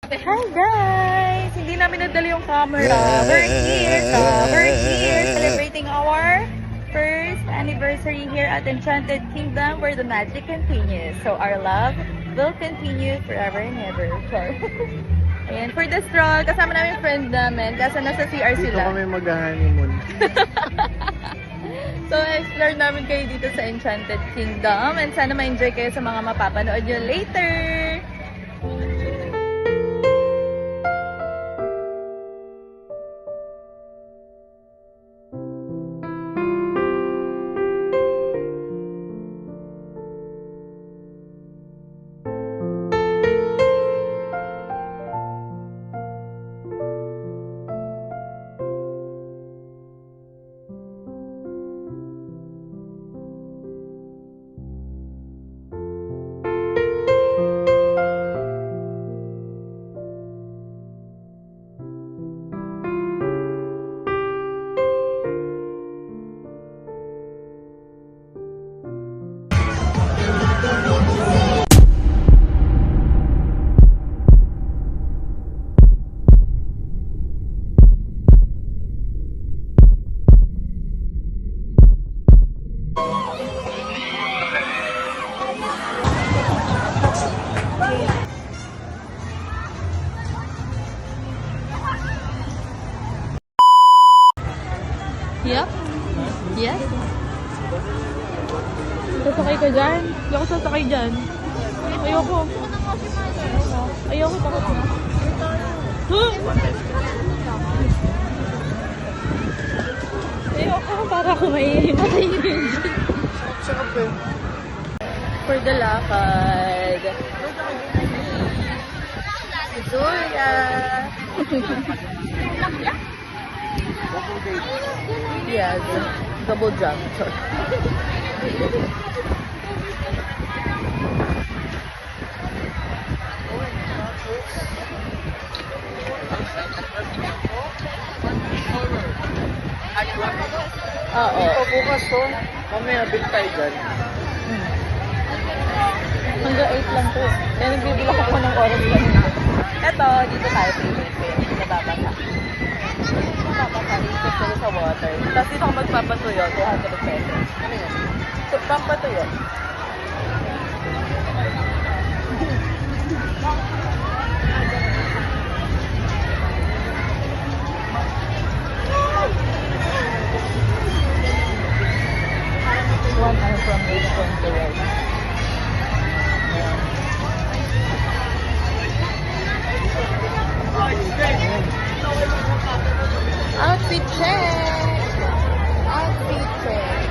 Hi guys! Hindi namin nadali yung camera. We're here celebrating our first anniversary here at Enchanted Kingdom where the magic continues. So our love will continue forever and ever. Sure. Ayan, for the stroll, kasama namin yung friend namin kasi nasa CR Dito sila. kami mag-honeymoon. So, explore namin kayo dito sa Enchanted Kingdom and sana ma-enjoy kayo sa mga mapapanood nyo later! Yep. Yes. Sasakay ka dyan? Hindi ako sasakay dyan. Ayoko. Ayoko, takot na. Huh? Ayoko, para ako maihimatay yun. Sarap eh. For the lakad. Zuya. Yes, double jump. Oo. Bukas to. Mamaya big tayo dyan. Hanggang 8 lang to. Kaya nagbibilang ako ng oras lang. Eto, dito tayo pinipin. Nababasa. Nababasa. Isip ko sa water. Tapos dito ako magpapatuyo. 200 pesos. Ano yun? So, pampatuyo. One hour from this point to right. Outfit check! Outfit check!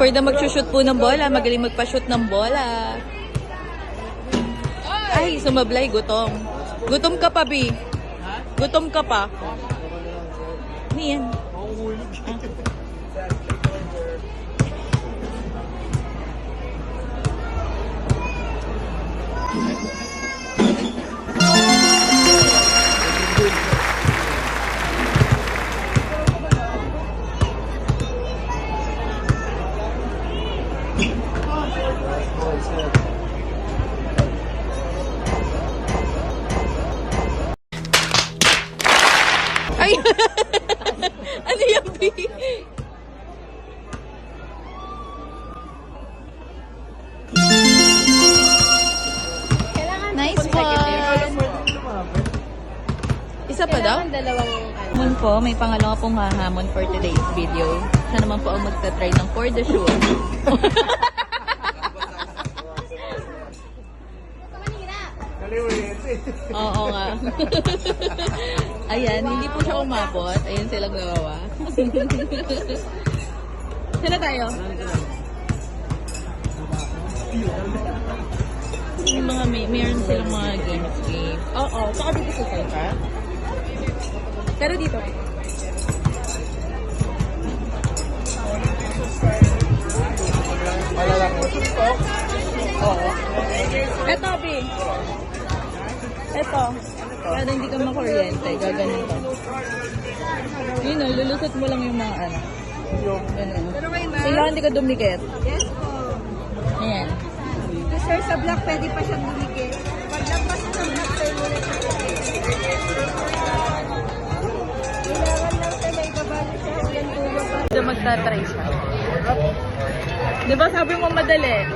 For the magsushoot po ng bola, magaling magpa-shoot ng bola. Ay, sumablay, gutom. Gutom ka pa, Bi. Gutom ka pa. Ano yan? Ay! Ano yan, Bi? Nice one! Isa pa daw? Hamon po, may pangalawa pong hahamon for today's video. Siya naman po ang magta-try ng for the shoot. Oo nga. Ayan, hindi po siya umabot. Ayan silang gawa. Sila tayo? Yung mga mayroon silang mga games. Oo, saka dito sa center. Pero dito. Malalaki. Oo. Eto, Bi. Eto. Para hindi ka makuryente, gaganito. Yun o, lulusot mo lang yung mga ano. Ganun. Kailangan hindi ka dumikit. Yes po. Ayan. Sir, sa black, pwede pa siyang dumikit. Pag Magta-try siya. Di ba sabi mo madali?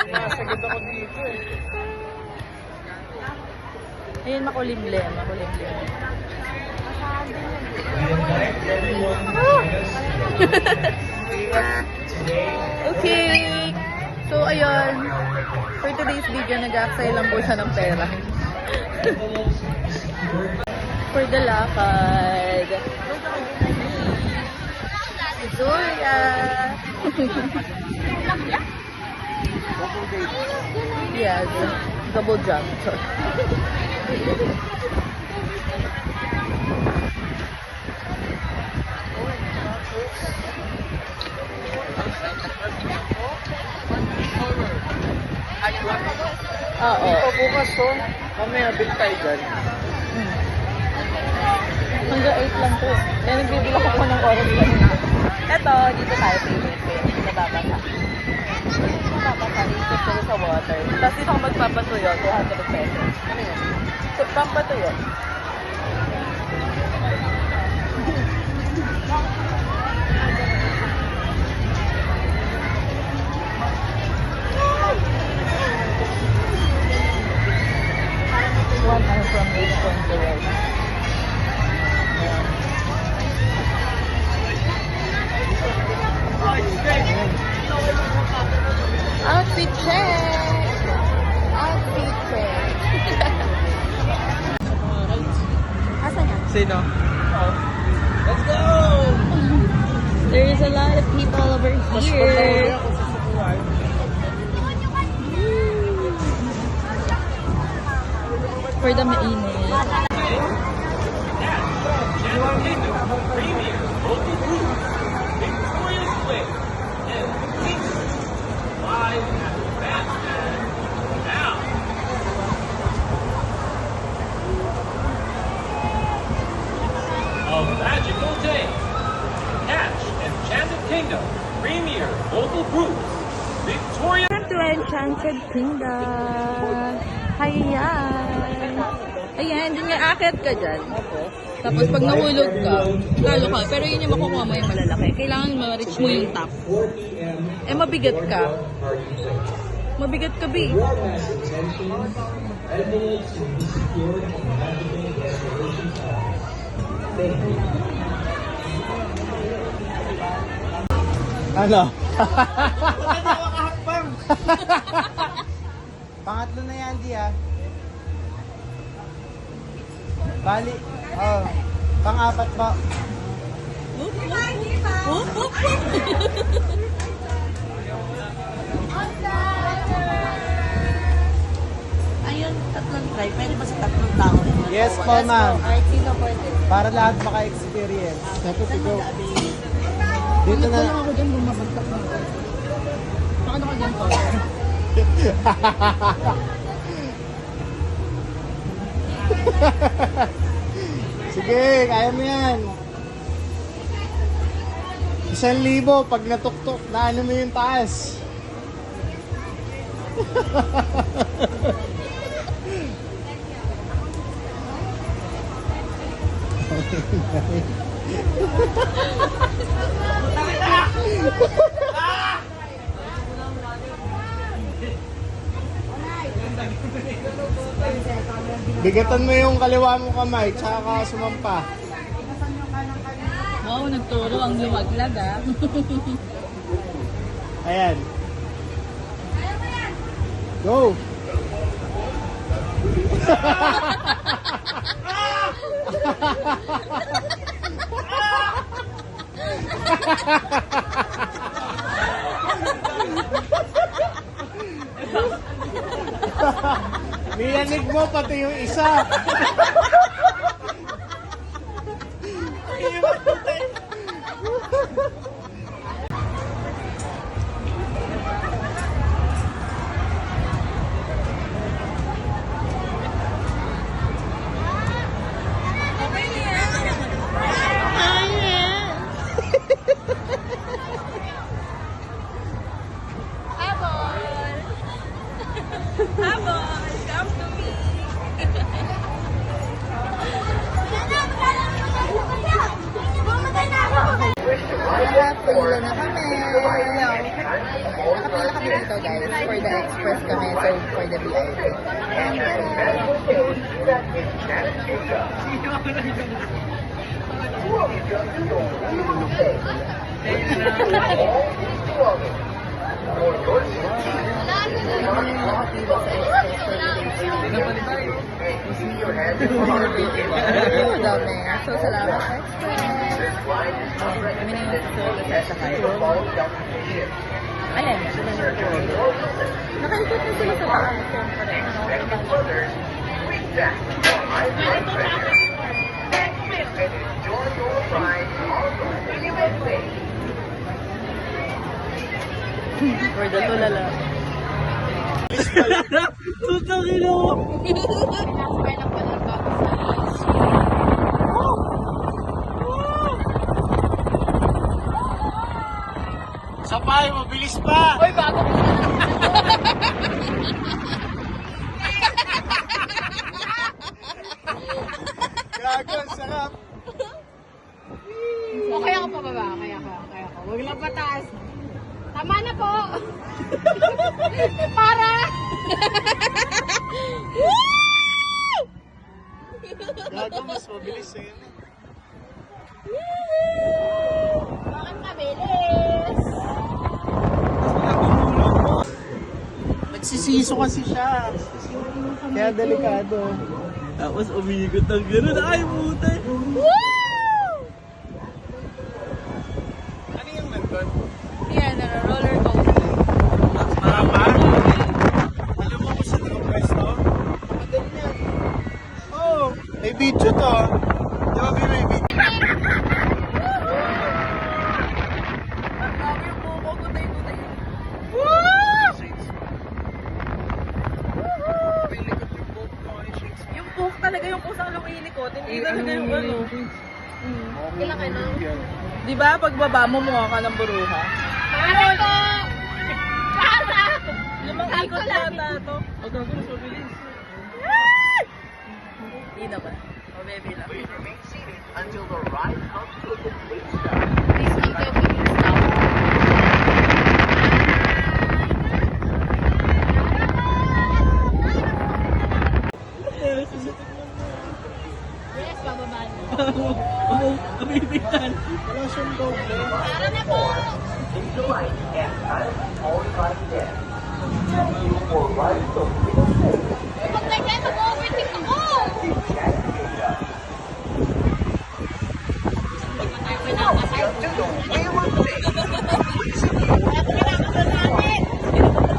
Nasagad ako dito eh. Ayun, makulimlim. Makulimlim. Okay. So, ayun. For today's video, nag-aksay lang po siya ng pera. For the lakad. Si Zoya. Yes. Double jump. Sorry. Oo. Bukas to. Mamaya big tayo dyan. Hanggang 8 lang to. Kaya nagbibilak ako ng oras kanina. Eto, dito tayo pilitin. Nababasa. Nababasa. Isip ko sa water. Tapos dito ako magpapatuyo. 200 pesos. Ano yun? So, pampatuyo. One hour from this point to right. Outfit check! Outfit check! Asan yan? Sino? Let's go! There is a lot of people over here. Ako sa sukuan. For the mainit. A magical day. Catch Enchanted Kingdom Premier Local Groups Victoria. Welcome to Enchanted Kingdom. Ayan. Ayan, dun nga akit ka dyan. Tapos pag nahulog ka, talo ka. Pero yun yung makukuha mo yung malalaki. Kailangan ma-reach mo yung top. Eh, mabigat ka. Mabigat ka, B. Ano? Pangatlo na yan, Di ah. Bali. Oh. Pang-apat pa. Ayun, tatlong try. Pwede ba sa tatlong tao? Yes po, ma'am. Alright, sino pwede? Para lahat maka-experience. Dapat ikaw. Dito na. Ako dyan, bumabagtak na ako. Saka na ka dyan ko. Sige, kaya mo yan. 1,000 pag natuktok na ano mo yung taas. Bigatan mo yung kaliwa mong kamay, tsaka ka sumampa. Wow, nagturo ang lumaglag ah. Ayan. Go! Niyanig mo pati yung isa. nakapila na kami. Nakapila kami dito guys. For the express kami. So for the VIP. Dami. So, salamat sa express. Kami na yung susunod na sasakay. Ayan. Nakaikot na sila sa taas. For the tulala. Tutangin ako. Nakasakay lang pala ang bago sa Sabay, mabilis pa. Uy, bago ko sila. Gago, ang sarap. O kaya ko pababa, kaya ko. Huwag lang pataas. Tama na po. Para. Gago, mas mabilis sa'yo. Bakit mabilis? Nagsisiso kasi siya. Kaya delikado. Tapos umigot ng gano'n. Ay, puta. Ano yung nandun? Yan, roller coaster. Marapa? Alam mo kung saan ang pwesto? Madali yan. Oh, may video to. Di ba may video? Yung coke talaga yung kusang luminikot. Hindi talaga yung ano. Ilang ano? Di ba? Pagbaba mo, mukha ka ng buruha. Para po. Para. Limang ikot yata ito. O, gago, mas mabilis. Hindi naman. O, baby lang. Yes, bababa na. Abibitan. Wala siyang doble. Para na po. Huwag na dyan, mag-overtake ako.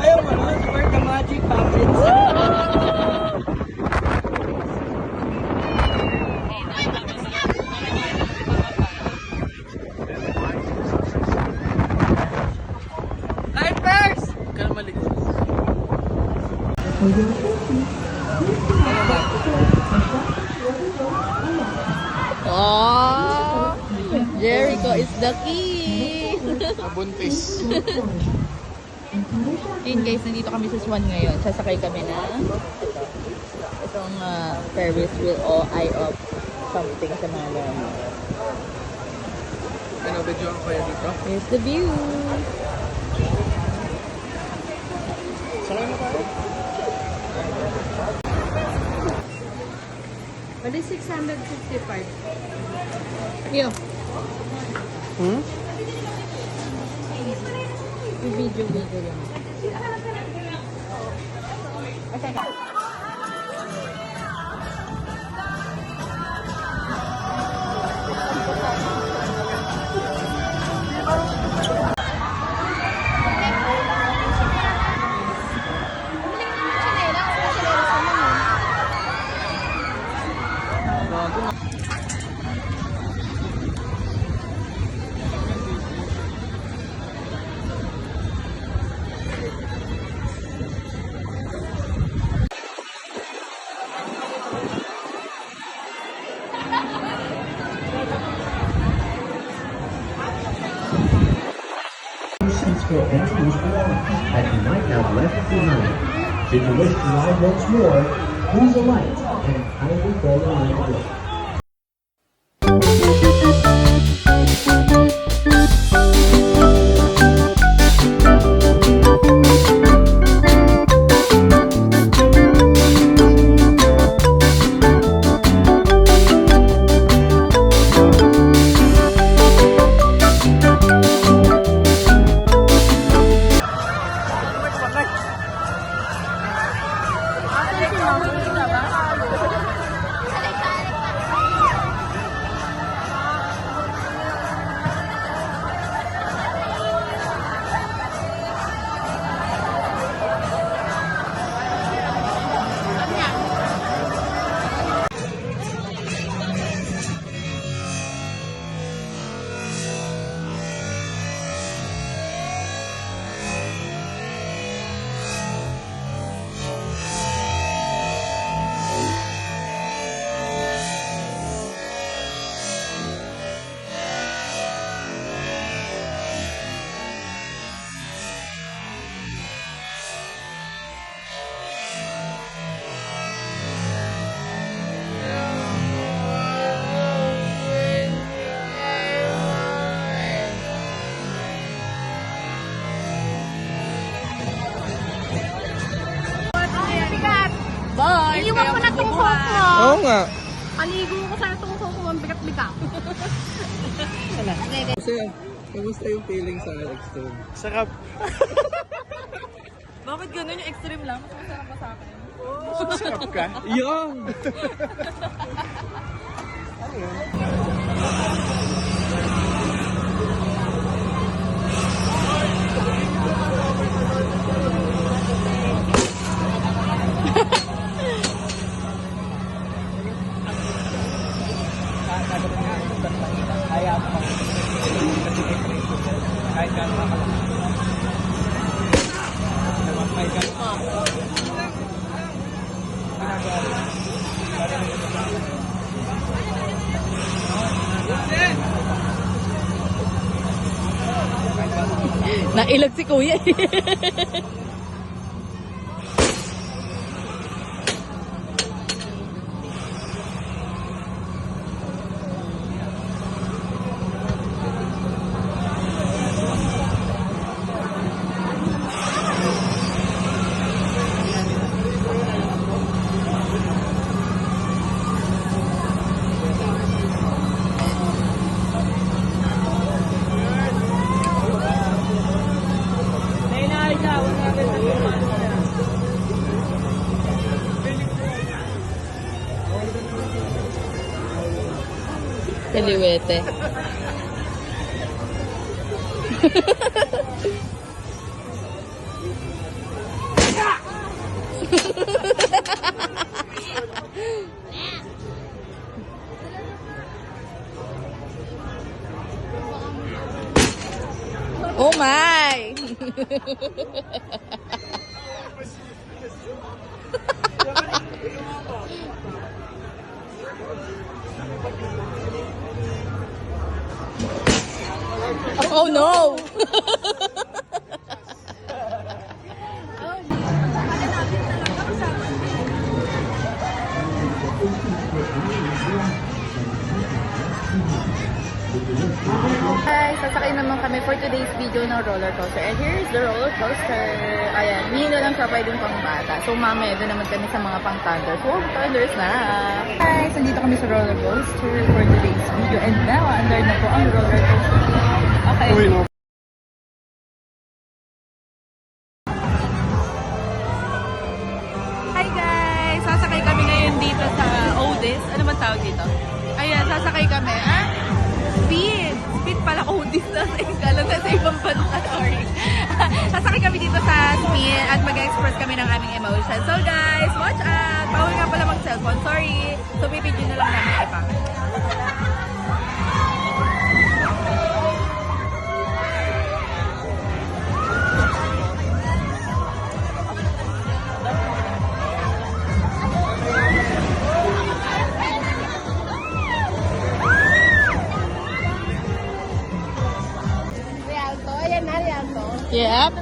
Ayaw mo na, where the magic happens. Lifers! Kaya malikot. Oh! Jericho is the key! Nabuntis. Yun guys, nandito kami sa Swan ngayon. Sasakay kami na itong Ferris wheel o eye of something sa mga laro. Ano, video ko kayo dito? Here's the view! Sakay na tayo. Bali 665. Yo! Hmm? Video lang. Seats for entries belong, and you might have left behind. Should you wish to ride once more, please alight and kindly follow the door. tungkol mo. Oo nga. Paligo ko sa tungkol ko, ang bigat-bigat. Kasi, kamusta yung feeling sa extreme? Sarap. Bakit ganun yung extreme lang? Mas masarap pa sa akin. Sarap ka? Yung! Nailag si kuya. Kaliwete. Oh my! Oh no! Guys, sasakay naman kami for today's video ng roller coaster. And here's the roller coaster. Ayan, hindi na lang siya pwedeng pang bata. So mamaya doon naman kami sa mga pang thunders. Wow, thunders na! Guys, nandito kami sa roller coaster for today's video. And now, under na po ang roller coaster. Okay. Uy, no. Hi guys! Sasakay kami ngayon dito sa Otis. Ano bang tawag dito? Ayan, sasakay kami. Ah? Speed! Speed pala Otis. Alam na sa ibang bansa. Sorry. Sasakay kami dito sa Speed at mag-express kami ng aming emotions. So guys, watch out! Bawal nga pala mag-cellphone. Sorry. So, bibidyo na lang namin iba. Rialto, ayan na, Rialto. Yep.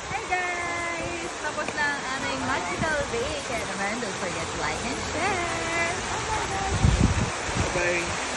Hi guys! Tapos na ang aming magical day. Kaya naman, don't forget to like and share. Bye.